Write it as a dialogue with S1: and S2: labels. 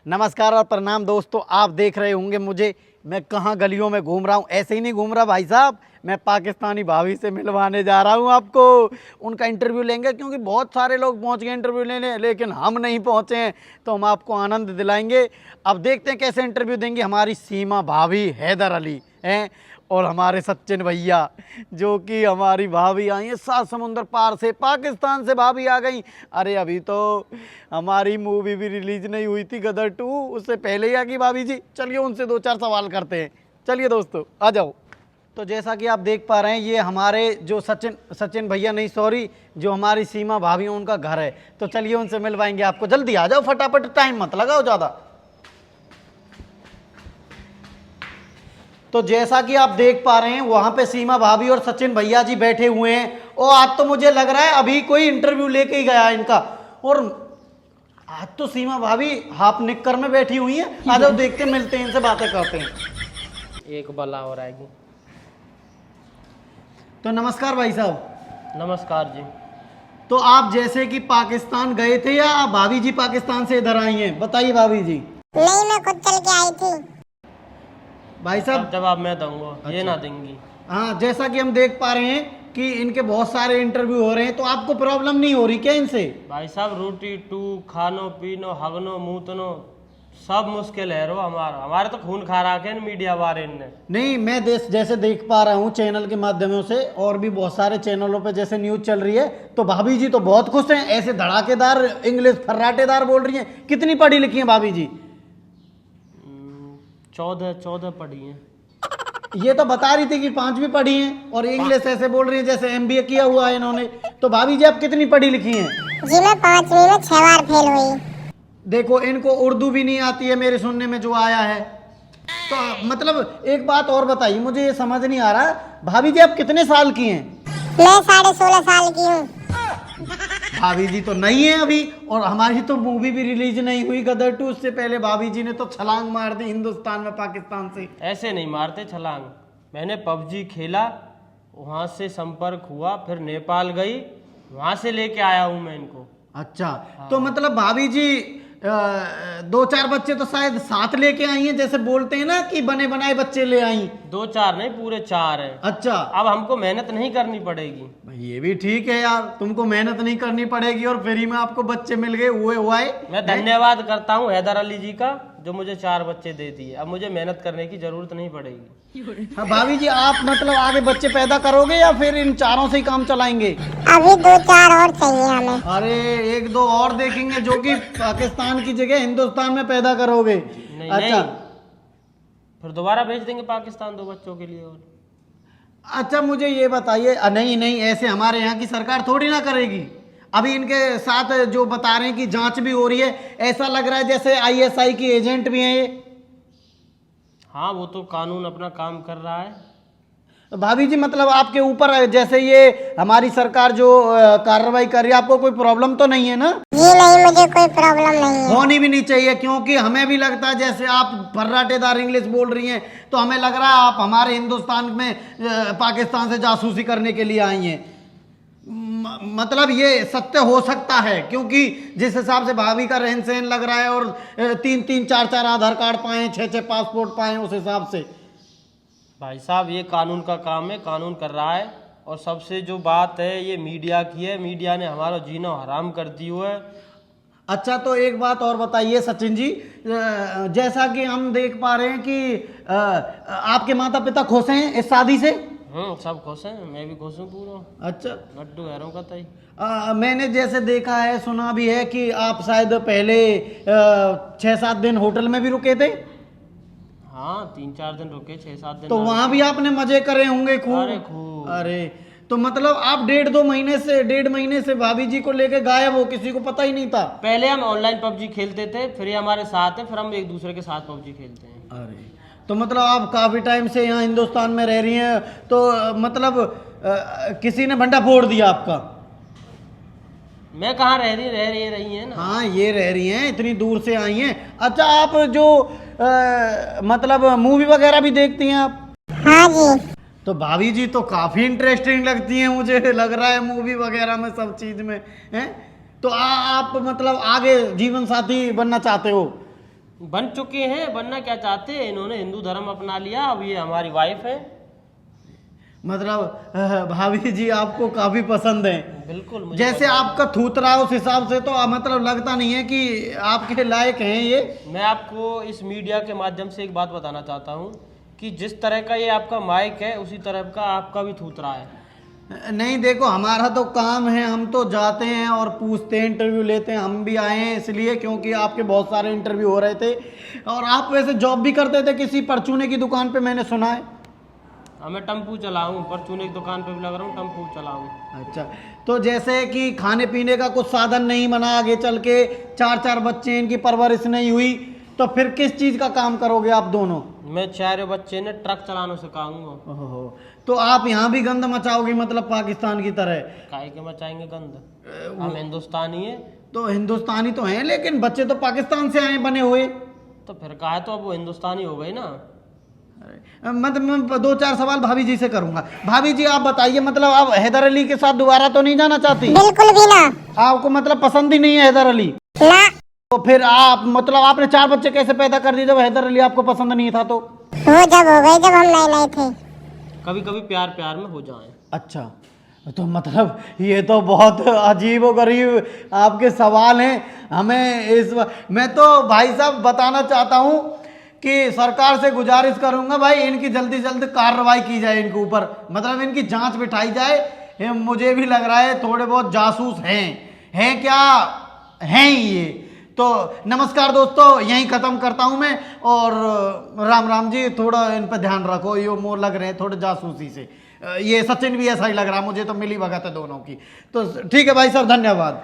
S1: नमस्कार और प्रणाम दोस्तों, आप देख रहे होंगे मुझे मैं कहाँ गलियों में घूम रहा हूँ। ऐसे ही नहीं घूम रहा भाई साहब, मैं पाकिस्तानी भाभी से मिलवाने जा रहा हूँ आपको। उनका इंटरव्यू लेंगे क्योंकि बहुत सारे लोग पहुँच गए इंटरव्यू लेने, लेकिन हम नहीं पहुँचे हैं, तो हम आपको आनंद दिलाएंगे। अब देखते हैं कैसे इंटरव्यू देंगी हमारी सीमा भाभी हैदर अली हैं और हमारे सचिन भैया, जो कि हमारी भाभी आई है 7 समुंदर पार से, पाकिस्तान से भाभी आ गई। अरे अभी तो हमारी मूवी भी रिलीज नहीं हुई थी गदर 2, उससे पहले ही आ गई भाभी जी। चलिए उनसे 2-4 सवाल करते हैं। चलिए दोस्तों आ जाओ। तो जैसा कि आप देख पा रहे हैं, ये हमारे जो सचिन भैया नहीं सॉरी, जो हमारी सीमा भाभी हैं उनका घर है। तो चलिए उनसे मिलवाएंगे आपको। जल्दी आ जाओ, फटाफट, टाइम मत लगाओ ज़्यादा। तो जैसा कि आप देख पा रहे हैं, वहां पे सीमा भाभी और सचिन भैया जी बैठे हुए हैं। और आज तो मुझे लग रहा है अभी कोई इंटरव्यू लेके ही गया इनका। और आज तो सीमा भाभी हाफ निक्कर में बैठी हुई हैं। आ जाओ, देखते मिलते हैं, इनसे बातें करते हैं।
S2: एक बला और आएगी।
S1: तो नमस्कार भाई साहब।
S2: नमस्कार जी।
S1: तो आप जैसे कि पाकिस्तान गए थे या भाभी जी पाकिस्तान से इधर आई हैं, बताइए भाभी जी।
S3: नहीं, मैं खुद चल के आई थी।
S1: भाई साहब
S2: जवाब मैं दूंगा।
S1: अच्छा।
S2: ये ना देंगी।
S1: हाँ, जैसा कि हम देख पा रहे हैं कि इनके बहुत सारे इंटरव्यू हो रहे हैं, तो आपको प्रॉब्लम नहीं हो रही क्या इनसे?
S2: भाई साहब रोटी टू खानो पीनो हगनो मूतनो सब मुश्किल है रो। हमारे तो खून खा रखे हैं मीडिया वाले ने।
S1: नहीं, मैं जैसे देख पा रहा हूँ चैनल के माध्यमों से, और भी बहुत सारे चैनलों पे जैसे न्यूज चल रही है, तो भाभी जी तो बहुत खुश हैं, ऐसे धड़ाकेदार इंग्लिश फर्राटेदार बोल रही हैं। कितनी पढ़ी लिखी हैं भाभी जी?
S2: 14 पढ़ी हैं।
S1: ये तो बता रही थी कि 5वीं पढ़ी हैं, और इंग्लिश ऐसे बोल रही है जैसे MBA किया हुआ है इन्होंने। तो भाभी जी आप कितनी पढ़ी लिखी हैं?
S3: जी मैं 5वीं में 6 बार फेल हुई।
S1: देखो, इनको उर्दू भी नहीं आती है मेरे सुनने में जो आया है। तो मतलब एक बात और बताइए, मुझे ये समझ नहीं आ रहा, भाभी जी आप कितने साल की हैं?
S3: मैं 16.5 साल की हूँ।
S1: भाभी जी तो नहीं है अभी, और हमारी तो मूवी भी रिलीज नहीं हुई गदर 2, उससे पहले भाभी जी ने तो छलांग मार दी हिंदुस्तान में पाकिस्तान से।
S2: ऐसे नहीं मारते छलांग। मैंने PUBG खेला, वहाँ से संपर्क हुआ, फिर नेपाल गई, वहाँ से लेके आया हूँ मैं इनको।
S1: अच्छा, तो मतलब भाभी जी 2-4 बच्चे तो शायद साथ लेके आई हैं, जैसे बोलते हैं ना कि बने बनाए बच्चे ले आई।
S2: 2-4 नहीं, पूरे 4 हैं।
S1: अच्छा,
S2: अब हमको मेहनत नहीं करनी पड़ेगी।
S1: भाई ये भी ठीक है यार, तुमको मेहनत नहीं करनी पड़ेगी और फ्री में आपको बच्चे मिल गए, हुए हुआ है।
S2: मैं धन्यवाद करता हूँ हैदर अली जी का, जो मुझे 4 बच्चे दे दिए। अब मुझे मेहनत करने की जरूरत नहीं पड़ेगी।
S1: हाँ भाभी जी, आप मतलब आगे बच्चे पैदा करोगे या फिर इन 4 से ही काम चलाएंगे?
S3: अभी 2-4 और चाहिए हमें।
S1: अरे 1-2 और देखेंगे, जो कि पाकिस्तान की जगह हिंदुस्तान में पैदा करोगे।
S2: नहीं
S1: अच्छा
S2: नहीं, फिर दोबारा भेज देंगे पाकिस्तान 2 बच्चों के लिए। और
S1: अच्छा, मुझे ये बताइए, नहीं नहीं, ऐसे हमारे यहाँ की सरकार थोड़ी ना करेगी। अभी इनके साथ जो बता रहे हैं कि जांच भी हो रही है, ऐसा लग रहा है जैसे ISI की एजेंट भी हैं ये।
S2: हाँ, वो तो कानून अपना काम कर रहा है।
S1: तो भाभी जी मतलब आपके ऊपर जैसे ये हमारी सरकार जो कार्रवाई कर रही है, आपको कोई प्रॉब्लम तो नहीं है ना?
S3: जी नहीं, मुझे कोई प्रॉब्लम नहीं है।
S1: होनी भी नहीं चाहिए, क्योंकि हमें भी लगता है जैसे आप फर्राटेदार इंग्लिश बोल रही हैं, तो हमें लग रहा है आप हमारे हिंदुस्तान में पाकिस्तान से जासूसी करने के लिए आई हैं। मतलब ये सत्य हो सकता है, क्योंकि जिस हिसाब से भाभी का रहन सहन लग रहा है, और 3-3 4-4 आधार कार्ड पाए, 6-6 पासपोर्ट पाए, उस हिसाब से।
S2: भाई साहब ये कानून का काम है, कानून कर रहा है। और सबसे जो बात है ये मीडिया की है, मीडिया ने हमारा जीना हराम कर दी हुआ है।
S1: अच्छा, तो एक बात और बताइए सचिन जी, जैसा कि हम देख पा रहे हैं कि आपके माता पिता खुश हैं इस शादी से?
S2: सब खुश हैं, मैं भी खुश हूँ पूरा।
S1: अच्छा,
S2: लड्डू हैरों का तई।
S1: मैंने जैसे देखा है, सुना भी है कि आप शायद पहले 6-7 दिन होटल में भी रुके थे।
S2: हाँ, 3-4 दिन रुके, 6-7 दिन।
S1: तो वहां भी आपने मजे करे होंगे खूब?
S2: अरे खूब।
S1: अरे, तो मतलब आप 1.5 महीने से भाभी जी को लेके गायब हो, किसी को पता ही नहीं था?
S2: पहले हम ऑनलाइन PUBG खेलते थे, फिर ये हमारे साथ है, फिर हम एक दूसरे के साथ PUBG खेलते हैं।
S1: अरे, तो मतलब आप काफी टाइम से यहाँ हिंदुस्तान में रह रही हैं, तो मतलब किसी ने भंडा फोड़ दिया आपका?
S2: मैं कहाँ रही है ना।
S1: हाँ, ये रह रही हैं, इतनी दूर से आई हैं। अच्छा, आप जो मतलब मूवी वगैरह भी देखती हैं आप?
S3: हाँ जी।
S1: तो भाभी जी तो काफी इंटरेस्टिंग लगती हैं, मुझे लग रहा है मूवी वगैरह में, सब चीज में हैं। तो आप मतलब आगे जीवन साथी बनना चाहते हो?
S2: बन चुके हैं, बनना क्या चाहते हैं, इन्होंने हिंदू धर्म अपना लिया, अब ये हमारी वाइफ है।
S1: मतलब भाभी जी आपको काफी पसंद है।
S2: बिल्कुल मुझे
S1: जैसे आपका थूथरा उस हिसाब से तो मतलब लगता नहीं है कि आपके लायक हैं ये।
S2: मैं आपको इस मीडिया के माध्यम से एक बात बताना चाहता हूँ कि जिस तरह का ये आपका माइक है उसी तरह का आपका भी थूथरा है।
S1: नहीं देखो, हमारा तो काम है, हम तो जाते हैं और पूछते हैं, इंटरव्यू लेते हैं। हम भी आए हैं इसलिए क्योंकि आपके बहुत सारे इंटरव्यू हो रहे थे। और आप वैसे जॉब भी करते थे किसी परचूने की दुकान पे, मैंने सुना है।
S2: मैं टम्पू चलाऊँ, परचूने की दुकान पे भी लग रहा हूँ, टम्पू चलाऊँ।
S1: अच्छा, तो जैसे कि खाने पीने का कुछ साधन नहीं बना, आगे चल के 4 बच्चे, इनकी परवरिश नहीं हुई, तो फिर किस चीज़ का काम करोगे आप दोनों?
S2: मैं 4 बच्चे ने ट्रक चलाना सिखाऊंगा।
S1: ओहो, तो आप यहाँ भी गंद मचाओगे मतलब पाकिस्तान की तरह?
S2: काहे के मचाएंगे गंद, हम हिंदुस्तानी है।
S1: तो हिंदुस्तानी तो हैं लेकिन बच्चे तो पाकिस्तान से आए बने हुए।
S2: तो फिर कहा तो अब वो हिंदुस्तानी हो गई ना।
S1: मतलब मैं 2-4 सवाल भाभी जी से करूंगा। भाभी जी आप बताइए, मतलब आप हैदर अली के साथ दोबारा तो नहीं जाना चाहती?
S3: बिल्कुल भी ना।
S1: आपको मतलब पसंद ही नहीं है हैदर अली?
S3: ना।
S1: तो फिर आप मतलब आपने 4 बच्चे कैसे पैदा कर दिए जब हैदर अली आपको पसंद नहीं था? तो
S3: वो जब हो गए जब हम नए नए थे।
S2: कभी कभी प्यार प्यार में हो जाए।
S1: अच्छा, तो मतलब ये तो बहुत अजीब व गरीब आपके सवाल हैं। हमें मैं तो भाई साहब बताना चाहता हूँ कि सरकार से गुजारिश करूंगा भाई, इनकी जल्दी जल्दी कार्रवाई की जाए इनके ऊपर, मतलब इनकी जांच बिठाई जाए। ये मुझे भी लग रहा है थोड़े बहुत जासूस हैं क्या, हैं ही ये। तो नमस्कार दोस्तों, यहीं ख़त्म करता हूं मैं। और राम राम जी, थोड़ा इन पर ध्यान रखो, ये मोर लग रहे हैं थोड़े जासूसी से। ये सचिन भी ऐसा ही लग रहा, मुझे तो मिली भगत है दोनों की। तो ठीक है भाई साहब, धन्यवाद।